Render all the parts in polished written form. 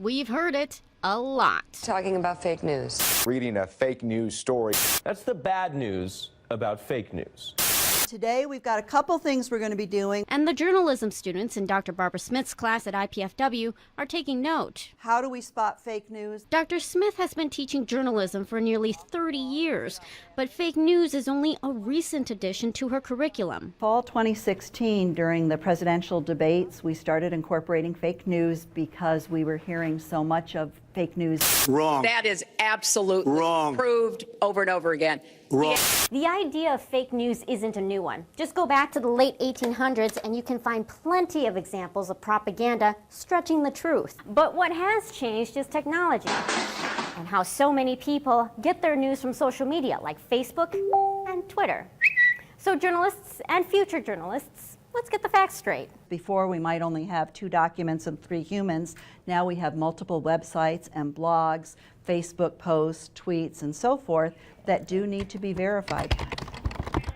We've heard it a lot. Talking about fake news. Reading a fake news story. That's the bad news about fake news. Today we've got a couple things we're going to be doing. And the journalism students in Dr. Barbara Smith's class at IPFW are taking note. How do we spot fake news? Dr. Smith has been teaching journalism for nearly 30 years, but fake news is only a recent addition to her curriculum. Fall 2016, during the presidential debates, we started incorporating fake news because we were hearing so much of fake news. Wrong. That is absolutely wrong. Proved over and over again. Wrong. The idea of fake news isn't a new one. Just go back to the late 1800s and you can find plenty of examples of propaganda stretching the truth. But what has changed is technology and how so many people get their news from social media like Facebook and Twitter. So journalists and future journalists, let's get the facts straight. Before we might only have 2 documents and 3 humans. Now we have multiple websites and blogs, Facebook posts, tweets, and so forth that do need to be verified.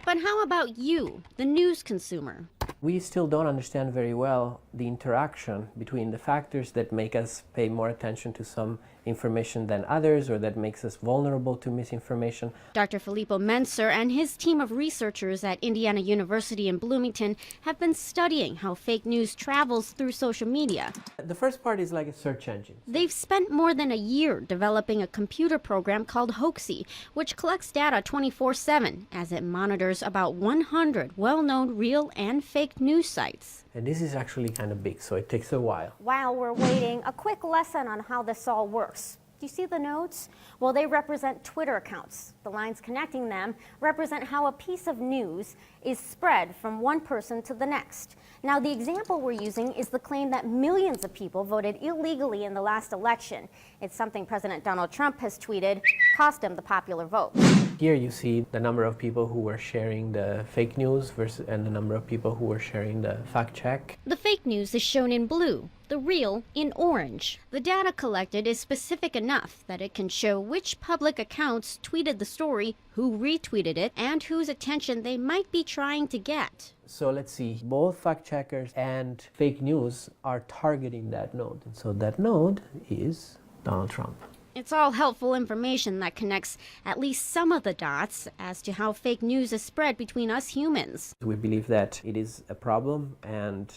But how about you, the news consumer? We still don't understand very well the interaction between the factors that make us pay more attention to some information than others, or that makes us vulnerable to misinformation. Dr. Filippo Menser and his team of researchers at Indiana University in Bloomington have been studying how fake news travels through social media. The first part is like a search engine. They've spent more than a year developing a computer program called Hoaxy, which collects data 24/7 as it monitors about 100 well-known real and fake news sites. And this is actually kind of big, so it takes a while. While we're waiting, a quick lesson on how this all works. Do you see the nodes? Well, they represent Twitter accounts. The lines connecting them represent how a piece of news is spread from one person to the next. Now, the example we're using is the claim that millions of people voted illegally in the last election. It's something President Donald Trump has tweeted cost him the popular vote. Here you see the number of people who were sharing the fake news and the number of people who were sharing the fact check. The fake news is shown in blue, the real in orange. The data collected is specific enough that it can show which public accounts tweeted the story, who retweeted it, and whose attention they might be trying to get. So let's see, both fact checkers and fake news are targeting that node. And so that node is Donald Trump. It's all helpful information that connects at least some of the dots as to how fake news is spread between us humans. We believe that it is a problem, and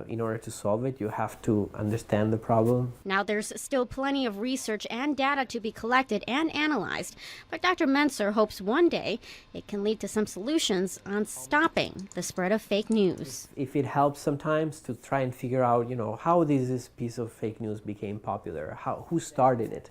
in order to solve it, you have to understand the problem. Now, there's still plenty of research and data to be collected and analyzed, but Dr. Menser hopes one day it can lead to some solutions on stopping the spread of fake news. If it helps sometimes to try and figure out, how this piece of fake news became popular, who started it,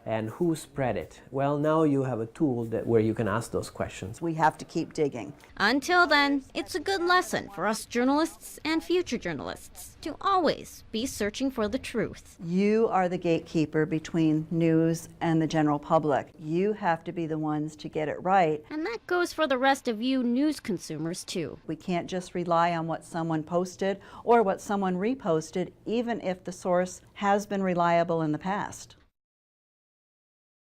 and who spread it? Well, now you have a tool where you can ask those questions. We have to keep digging. Until then, it's a good lesson for us journalists and future journalists to always be searching for the truth. You are the gatekeeper between news and the general public. You have to be the ones to get it right. And that goes for the rest of you news consumers too. We can't just rely on what someone posted or what someone reposted, even if the source has been reliable in the past.